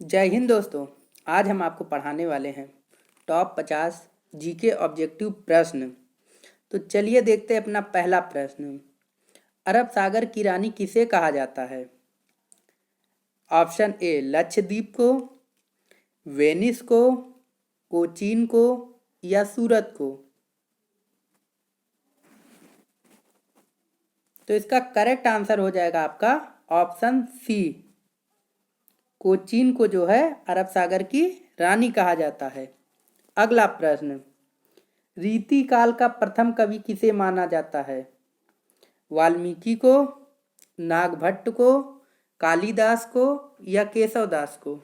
जय हिंद दोस्तों। आज हम आपको पढ़ाने वाले हैं टॉप 50 जीके ऑब्जेक्टिव प्रश्न। तो चलिए देखते हैं अपना पहला प्रश्न। अरब सागर की रानी किसे कहा जाता है? ऑप्शन ए लक्षद्वीप को, वेनिस को, कोचीन को या सूरत को। तो इसका करेक्ट आंसर हो जाएगा आपका ऑप्शन सी, कोचीन को जो है अरब सागर की रानी कहा जाता है। अगला प्रश्न, रीति काल का प्रथम कवि किसे माना जाता है? वाल्मीकि को, नागभट्ट को, कालिदास को या केशवदास को।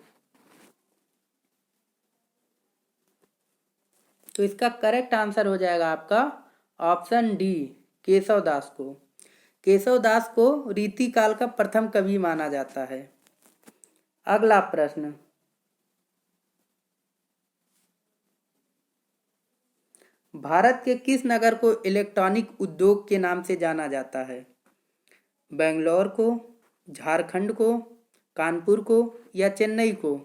तो इसका करेक्ट आंसर हो जाएगा आपका ऑप्शन डी, केशवदास को। केशवदास को रीति काल का प्रथम कवि माना जाता है। अगला प्रश्न, भारत के किस नगर को इलेक्ट्रॉनिक उद्योग के नाम से जाना जाता है? बेंगलोर को, झारखंड को, कानपुर को या चेन्नई को।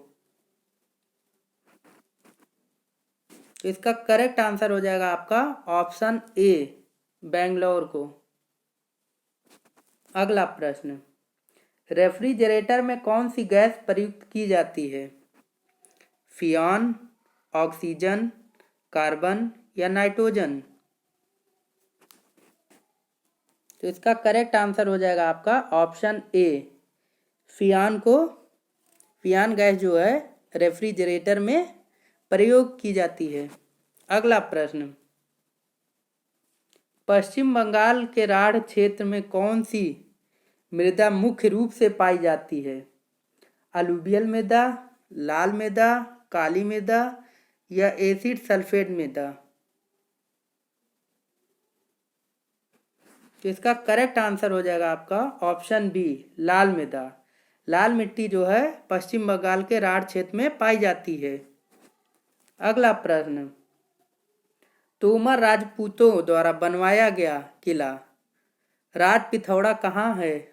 तो इसका करेक्ट आंसर हो जाएगा आपका ऑप्शन ए, बेंगलोर को। अगला प्रश्न, रेफ्रिजरेटर में कौन सी गैस प्रयुक्त की जाती है? फियॉन, ऑक्सीजन, कार्बन या नाइट्रोजन। तो इसका करेक्ट आंसर हो जाएगा आपका ऑप्शन ए, फियान गैस जो है रेफ्रिजरेटर में प्रयोग की जाती है। अगला प्रश्न, पश्चिम बंगाल के राढ़ क्षेत्र में कौन सी मृदा मुख्य रूप से पाई जाती है? अलूवियल मृदा, लाल मृदा, काली मृदा या एसिड सल्फेट मृदा। तो इसका करेक्ट आंसर हो जाएगा आपका ऑप्शन बी, लाल मृदा। लाल मिट्टी जो है पश्चिम बंगाल के राढ़ क्षेत्र में पाई जाती है। अगला प्रश्न, तोमर राजपूतों द्वारा बनवाया गया किला राज पिथौरा कहाँ है?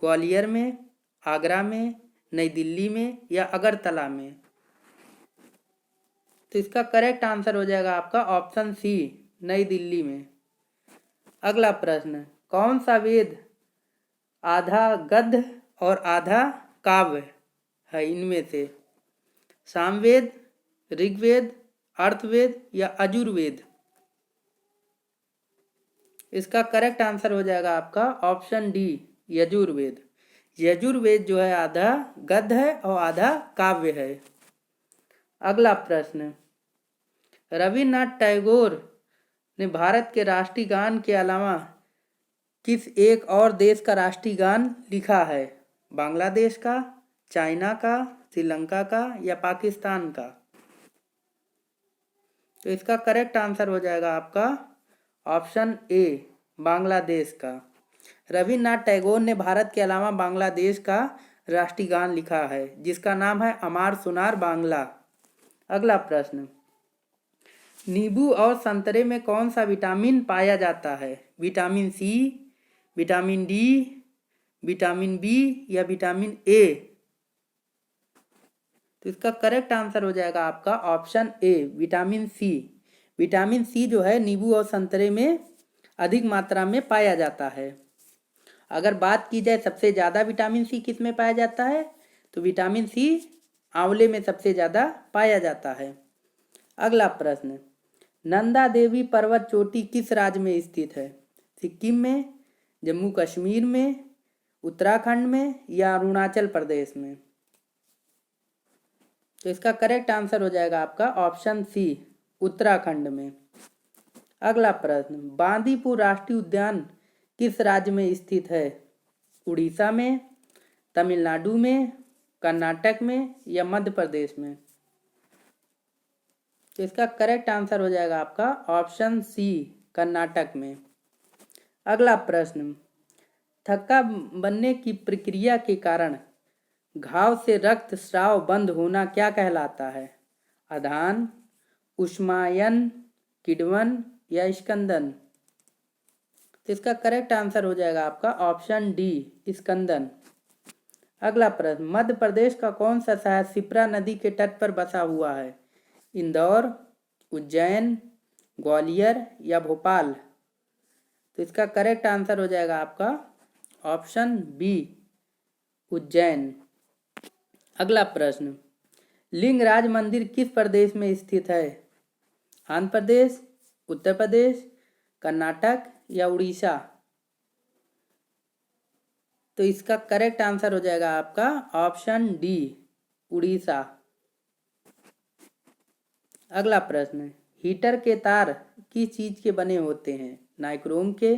ग्वालियर में, आगरा में, नई दिल्ली में या अगरतला में। तो इसका करेक्ट आंसर हो जाएगा आपका ऑप्शन सी, नई दिल्ली में। अगला प्रश्न, कौन सा वेद आधा गद्य और आधा काव्य है इनमें से? सामवेद, ऋग्वेद, अर्थवेद या अजुर्वेद। इसका करेक्ट आंसर हो जाएगा आपका ऑप्शन डी, यजुर्वेद। यजुर्वेद जो है आधा गद्य है और आधा काव्य है। अगला प्रश्न, रविन्द्रनाथ टैगोर ने भारत के राष्ट्रीय गान के अलावा किस एक और देश का राष्ट्रीय गान लिखा है? बांग्लादेश का, चाइना का, श्रीलंका का या पाकिस्तान का। तो इसका करेक्ट आंसर हो जाएगा आपका ऑप्शन ए, बांग्लादेश का। रविन्द्रनाथ टैगोर ने भारत के अलावा बांग्लादेश का राष्ट्रीय गान लिखा है जिसका नाम है अमार सुनार बांग्ला। अगला प्रश्न, नींबू और संतरे में कौन सा विटामिन पाया जाता है? Vitamin C, vitamin D, vitamin B या विटामिन ए। तो इसका करेक्ट आंसर हो जाएगा आपका option A, vitamin C. Vitamin C जो है नींबू और संतरे में अधिक मात्रा में पाया जाता है। अगर बात की जाए सबसे ज़्यादा विटामिन सी किस में पाया जाता है, तो विटामिन सी आंवले में सबसे ज़्यादा पाया जाता है। अगला प्रश्न, नंदा देवी पर्वत चोटी किस राज्य में स्थित है? सिक्किम में, जम्मू कश्मीर में, उत्तराखंड में या अरुणाचल प्रदेश में। तो इसका करेक्ट आंसर हो जाएगा आपका ऑप्शन सी, उत्तराखंड में। अगला प्रश्न, बांदीपुर राष्ट्रीय उद्यान किस राज्य में स्थित है? उड़ीसा में, तमिलनाडु में, कर्नाटक में या मध्य प्रदेश में। तो इसका करेक्ट आंसर हो जाएगा आपका ऑप्शन सी, कर्नाटक में। अगला प्रश्न, थक्का बनने की प्रक्रिया के कारण घाव से रक्त स्राव बंद होना क्या कहलाता है? आधान, उष्मायन, किण्वन या स्कंदन। तो इसका करेक्ट आंसर हो जाएगा आपका ऑप्शन डी, स्कंदन। अगला प्रश्न, मध्य प्रदेश का कौन सा शहर शिप्रा नदी के तट पर बसा हुआ है? इंदौर, उज्जैन, ग्वालियर या भोपाल? तो इसका करेक्ट आंसर हो जाएगा आपका ऑप्शन बी, उज्जैन। अगला प्रश्न, लिंगराज मंदिर किस प्रदेश में स्थित है? आंध्र प्रदेश, उत्तर प्रदेश, कर्नाटक या उड़ीसा? तो इसका करेक्ट आंसर हो जाएगा आपका ऑप्शन डी, उड़ीसा। अगला प्रश्न, हीटर के तार किस चीज के बने होते हैं? नाइक्रोम के,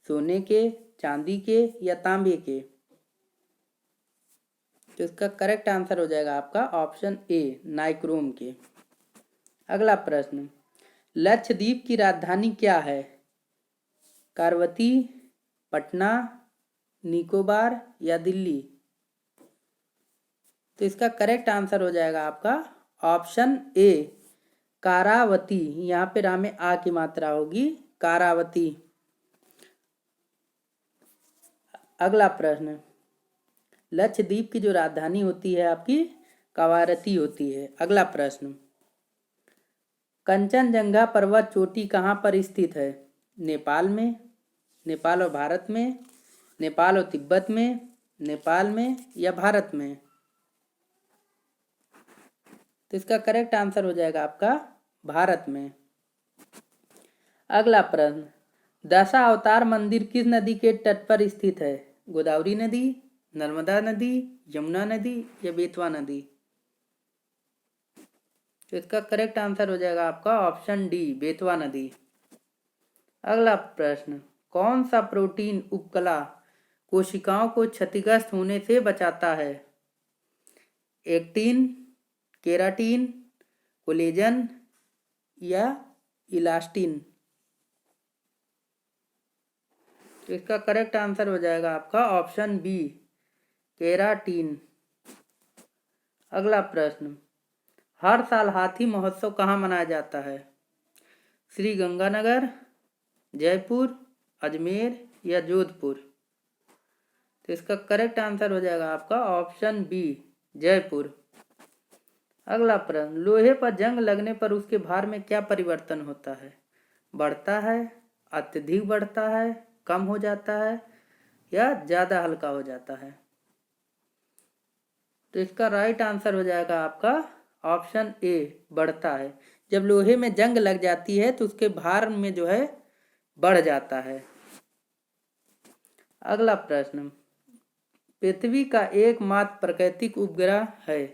सोने के, चांदी के या तांबे के? तो इसका करेक्ट आंसर हो जाएगा आपका ऑप्शन ए, नाइक्रोम के। अगला प्रश्न, लक्षद्वीप की राजधानी क्या है? कारवती, पटना, निकोबार या दिल्ली? तो इसका करेक्ट आंसर हो जाएगा आपका ऑप्शन ए, कारावती। यहाँ पे रा में आ की मात्रा होगी, कारावती। अगला प्रश्न, लक्षद्वीप की जो राजधानी होती है आपकी कवारती होती है। अगला प्रश्न, कंचनजंगा पर्वत चोटी कहाँ पर स्थित है? नेपाल में, नेपाल और भारत में, नेपाल और तिब्बत में, नेपाल में या भारत में? तो इसका करेक्ट आंसर हो जाएगा आपका भारत में। अगला प्रश्न, दशा अवतार मंदिर किस नदी के तट पर स्थित है? गोदावरी नदी, नर्मदा नदी, यमुना नदी या बेतवा नदी? तो इसका करेक्ट आंसर हो जाएगा आपका ऑप्शन डी, बेतवा नदी। अगला प्रश्न, कौन सा प्रोटीन उपकला कोशिकाओं को क्षतिग्रस्त होने से बचाता है? एक्टिन, केराटिन, कोलेजन या इलास्टिन? तो इसका करेक्ट आंसर हो जाएगा आपका ऑप्शन बी, केराटिन। अगला प्रश्न, हर साल हाथी महोत्सव कहाँ मनाया जाता है? श्री गंगानगर, जयपुर, अजमेर या जोधपुर? तो इसका करेक्ट आंसर हो जाएगा आपका ऑप्शन बी, जयपुर। अगला प्रश्न, लोहे पर जंग लगने पर उसके भार में क्या परिवर्तन होता है? बढ़ता है, अत्यधिक बढ़ता है, कम हो जाता है या ज्यादा हल्का हो जाता है? तो इसका राइट आंसर हो जाएगा आपका ऑप्शन ए, बढ़ता है। जब लोहे में जंग लग जाती है तो उसके भार में जो है बढ़ जाता है। अगला प्रश्न, पृथ्वी का एकमात्र प्राकृतिक उपग्रह है?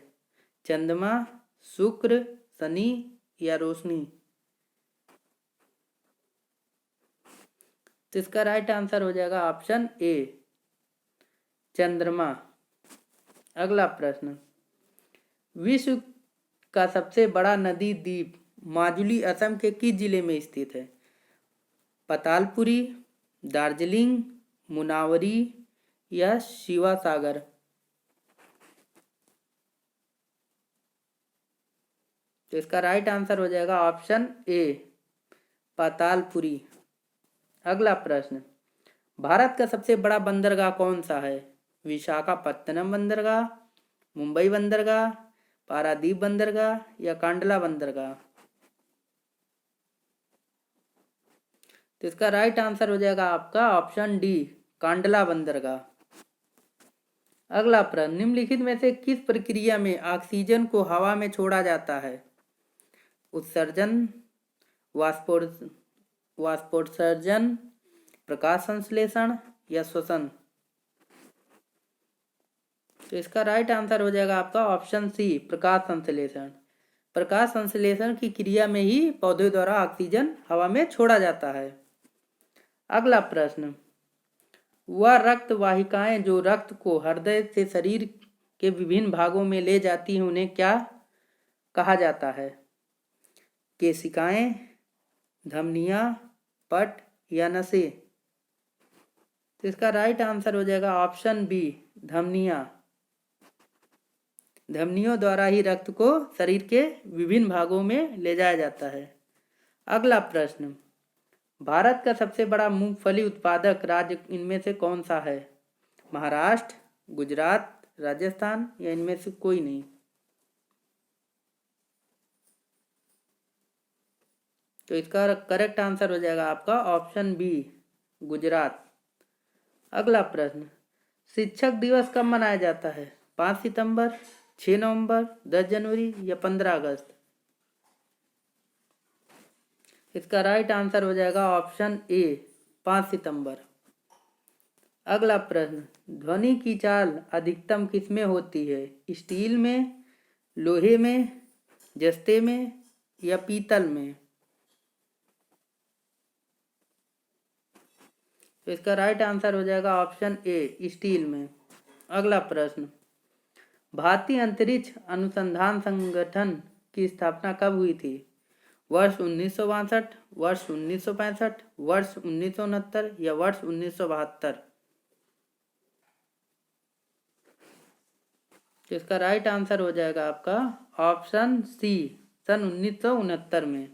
चंद्रमा, शुक्र, शनि या रोशनी? तो इसका राइट आंसर हो जाएगा ऑप्शन ए, चंद्रमा। अगला प्रश्न, विश्व का सबसे बड़ा नदी द्वीप माजुली असम के किस जिले में स्थित है? पतालपुरी, दार्जिलिंग, मुनावरी या शिवासागर? तो इसका राइट आंसर हो जाएगा ऑप्शन ए, पातालपुरी। अगला प्रश्न, भारत का सबसे बड़ा बंदरगाह कौन सा है? विशाखापत्तनम बंदरगाह, मुंबई बंदरगाह, पारादीप बंदरगाह या कांडला बंदरगाह? तो इसका राइट आंसर हो जाएगा आपका ऑप्शन डी, कांडला बंदरगाह। अगला प्रश्न, निम्नलिखित में से किस प्रक्रिया में ऑक्सीजन को हवा में छोड़ा जाता है? उत्सर्जन, वाष्पोत्सर्जन, प्रकाश संश्लेषण या श्वसन? तो इसका राइट आंसर हो जाएगा आपका ऑप्शन सी, प्रकाश संश्लेषण। प्रकाश संश्लेषण की क्रिया में ही पौधे द्वारा ऑक्सीजन हवा में छोड़ा जाता है। अगला प्रश्न, वह रक्त वाहिकाएं जो रक्त को हृदय से शरीर के विभिन्न भागों में ले जाती हैं उन्हें क्या कहा जाता है? केशिकाएं, धमनियां, पट या नसें? तो इसका राइट आंसर हो जाएगा ऑप्शन बी, धमनियां। धमनियों द्वारा ही रक्त को शरीर के विभिन्न भागों में ले जाया जाता है। अगला प्रश्न, भारत का सबसे बड़ा मूंगफली उत्पादक राज्य इनमें से कौन सा है? महाराष्ट्र, गुजरात, राजस्थान या इनमें से कोई नहीं। तो इसका करेक्ट आंसर हो जाएगा आपका ऑप्शन बी, गुजरात। अगला प्रश्न, शिक्षक दिवस कब मनाया जाता है? 5 सितंबर, 6 नवंबर, 10 जनवरी या 15 अगस्त? इसका राइट आंसर हो जाएगा ऑप्शन ए, 5 सितंबर। अगला प्रश्न, ध्वनि की चाल अधिकतम किसमें होती है? स्टील में, लोहे में, जस्ते में या पीतल में? तो इसका राइट आंसर हो जाएगा ऑप्शन ए, स्टील में। अगला प्रश्न, भारतीय अंतरिक्ष अनुसंधान संगठन की स्थापना कब हुई थी? वर्ष 1962, वर्ष 1965, वर्ष 1969 या वर्ष 1972? तो इसका राइट आंसर हो जाएगा आपका ऑप्शन सी, सन 1969 में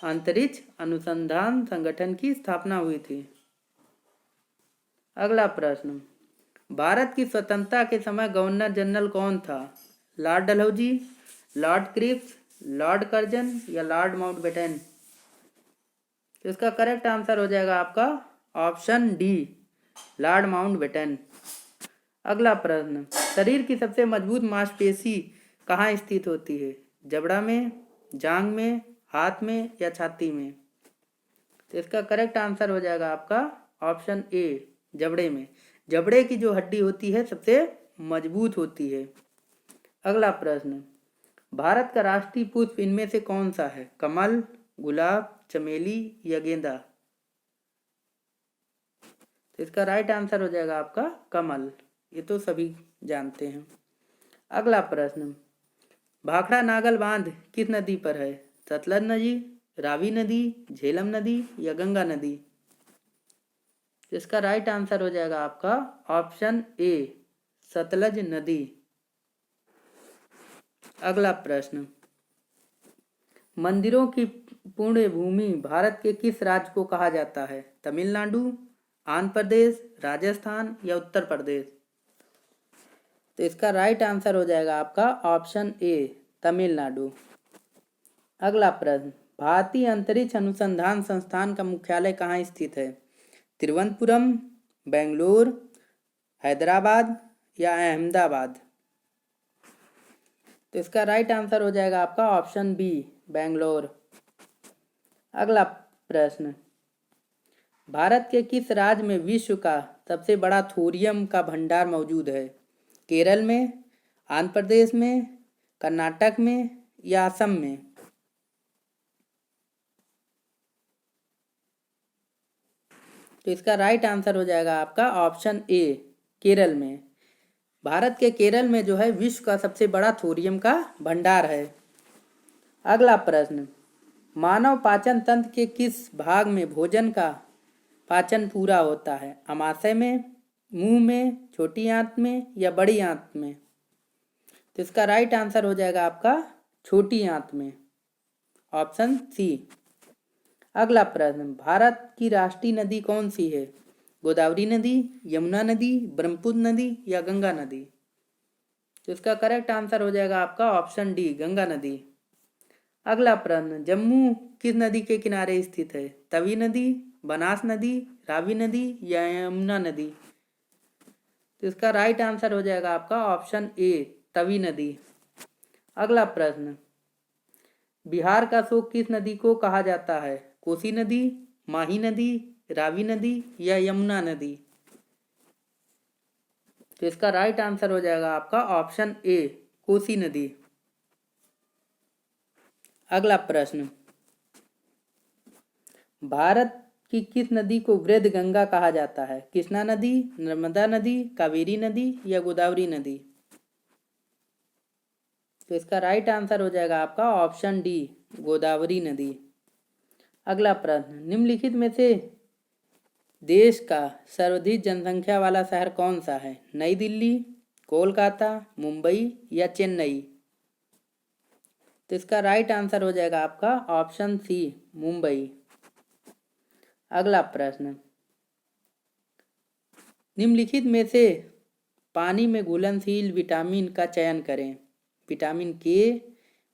अंतरिक्ष अनुसंधान संगठन की स्थापना हुई थी। अगला प्रश्न, भारत की स्वतंत्रता के समय गवर्नर जनरल कौन था? Lord Dalhousie, Lord Cripps, Lord Curzon या लॉर्ड माउंटबेटन? तो इसका करेक्ट आंसर हो जाएगा आपका ऑप्शन डी, लॉर्ड माउंटबेटन। अगला प्रश्न, शरीर की सबसे मजबूत मांसपेशी कहाँ स्थित होती है? जबड़ा में, जांघ में, हाथ में या छाती में? तो इसका करेक्ट आंसर हो जाएगा आपका ऑप्शन ए, जबड़े में। जबड़े की जो हड्डी होती है सबसे मजबूत होती है। अगला प्रश्न, भारत का राष्ट्रीय पुष्प इनमें से कौन सा है? कमल, गुलाब, चमेली या गेंदा? तो इसका राइट आंसर हो जाएगा आपका कमल। ये तो सभी जानते हैं। अगला प्रश्न, भाखड़ा नागल बांध किस नदी पर है? सतलज नदी, रावी नदी, झेलम नदी या गंगा नदी? इसका राइट आंसर हो जाएगा आपका ऑप्शन ए, सतलज नदी। अगला प्रश्न, मंदिरों की पुण्य भूमि भारत के किस राज्य को कहा जाता है? तमिलनाडु, आंध्र प्रदेश, राजस्थान या उत्तर प्रदेश? तो इसका राइट आंसर हो जाएगा आपका ऑप्शन ए, तमिलनाडु। अगला प्रश्न, भारतीय अंतरिक्ष अनुसंधान संस्थान का मुख्यालय कहाँ स्थित है? तिरुवनंतपुरम, बेंगलोर, हैदराबाद या अहमदाबाद? तो इसका राइट आंसर हो जाएगा आपका ऑप्शन बी, बेंगलोर। अगला प्रश्न, भारत के किस राज्य में विश्व का सबसे बड़ा थोरियम का भंडार मौजूद है? केरल में, आंध्र प्रदेश में, कर्नाटक में या असम में? तो इसका राइट आंसर हो जाएगा आपका ऑप्शन ए, केरल में। भारत के केरल में जो है विश्व का सबसे बड़ा थोरियम का भंडार है। अगला प्रश्न, मानव पाचन तंत्र के किस भाग में भोजन का पाचन पूरा होता है? आमाशय में, मुंह में, छोटी आंत में या बड़ी आंत में? तो इसका राइट आंसर हो जाएगा आपका छोटी आंत में, ऑप्शन सी। अगला प्रश्न, भारत की राष्ट्रीय नदी कौन सी है? गोदावरी नदी, यमुना नदी, ब्रह्मपुत्र नदी या गंगा नदी? तो इसका करेक्ट आंसर हो जाएगा आपका ऑप्शन डी, गंगा नदी। अगला प्रश्न, जम्मू किस नदी के किनारे स्थित है? तवी नदी, बनास नदी, रावी नदी या यमुना नदी? तो इसका राइट आंसर हो जाएगा आपका ऑप्शन ए, तवी नदी। अगला प्रश्न, बिहार का शोक किस नदी को कहा जाता है? कोसी नदी, माही नदी, रावी नदी या यमुना नदी? तो इसका राइट आंसर हो जाएगा आपका ऑप्शन ए, कोसी नदी। अगला प्रश्न, भारत की किस नदी को वृद्ध गंगा कहा जाता है? कृष्णा नदी, नर्मदा नदी, कावेरी नदी या गोदावरी नदी? तो इसका राइट आंसर हो जाएगा आपका ऑप्शन डी, गोदावरी नदी। अगला प्रश्न, निम्नलिखित में से देश का सर्वाधिक जनसंख्या वाला शहर कौन सा है? नई दिल्ली, कोलकाता, मुंबई या चेन्नई? तो इसका राइट आंसर हो जाएगा आपका ऑप्शन सी, मुंबई। अगला प्रश्न, निम्नलिखित में से पानी में घुलनशील विटामिन का चयन करें। विटामिन के,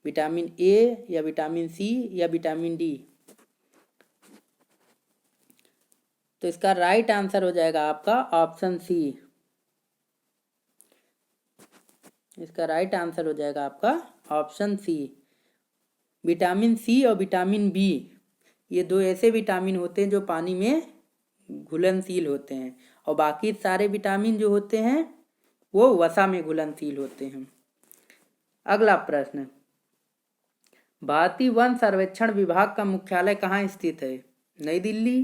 विटामिन ए या विटामिन सी या विटामिन डी। तो इसका राइट आंसर हो जाएगा आपका ऑप्शन सी। इसका राइट आंसर हो जाएगा आपका ऑप्शन सी। विटामिन सी और विटामिन बी ये दो ऐसे विटामिन होते हैं जो पानी में घुलनशील होते हैं, और बाकी सारे विटामिन जो होते हैं वो वसा में घुलनशील होते हैं। अगला प्रश्न, भारतीय वन सर्वेक्षण विभाग का मुख्यालय कहाँ स्थित है? नई दिल्ली,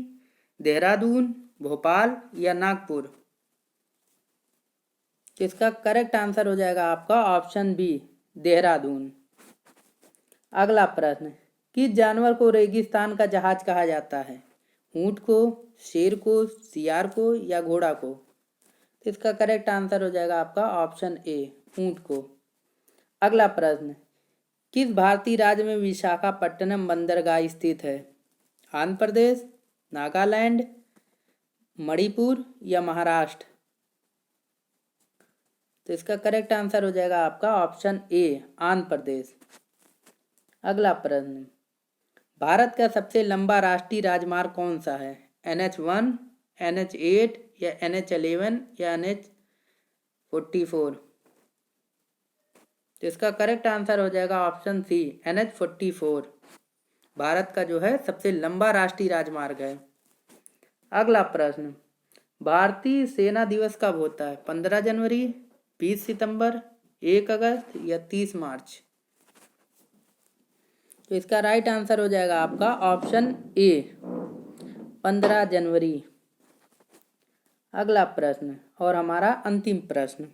देहरादून, भोपाल या नागपुर? तो इसका करेक्ट आंसर हो जाएगा आपका ऑप्शन बी, देहरादून। अगला प्रश्न, किस जानवर को रेगिस्तान का जहाज कहा जाता है? ऊंट को, शेर को, सियार को या घोड़ा को? तो इसका करेक्ट आंसर हो जाएगा आपका ऑप्शन ए, ऊंट को। अगला प्रश्न, किस भारतीय राज्य में विशाखापट्टनम बंदरगाह स्थित है? आंध्र प्रदेश, नागालैंड, मणिपुर या महाराष्ट्र? तो इसका करेक्ट आंसर हो जाएगा आपका ऑप्शन ए, आंध्र प्रदेश। अगला प्रश्न, भारत का सबसे लंबा राष्ट्रीय राजमार्ग कौन सा है? NH1, NH8 या NH11 या NH44? तो इसका करेक्ट आंसर हो जाएगा ऑप्शन सी, NH44 भारत का जो है सबसे लंबा राष्ट्रीय राजमार्ग है। अगला प्रश्न, भारतीय सेना दिवस कब होता है? 15 जनवरी, 20 सितंबर, 1 अगस्त या 30 मार्च? तो इसका राइट आंसर हो जाएगा आपका ऑप्शन ए, 15 जनवरी। अगला प्रश्न और हमारा अंतिम प्रश्न,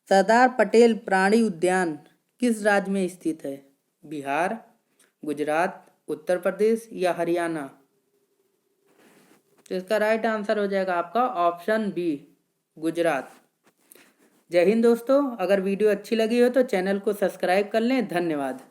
सरदार पटेल प्राणी उद्यान किस राज्य में स्थित है? बिहार, गुजरात, उत्तर प्रदेश या हरियाणा? तो इसका राइट आंसर हो जाएगा आपका ऑप्शन बी, गुजरात। जय हिंद दोस्तों, अगर वीडियो अच्छी लगी हो तो चैनल को सब्सक्राइब कर लें। धन्यवाद।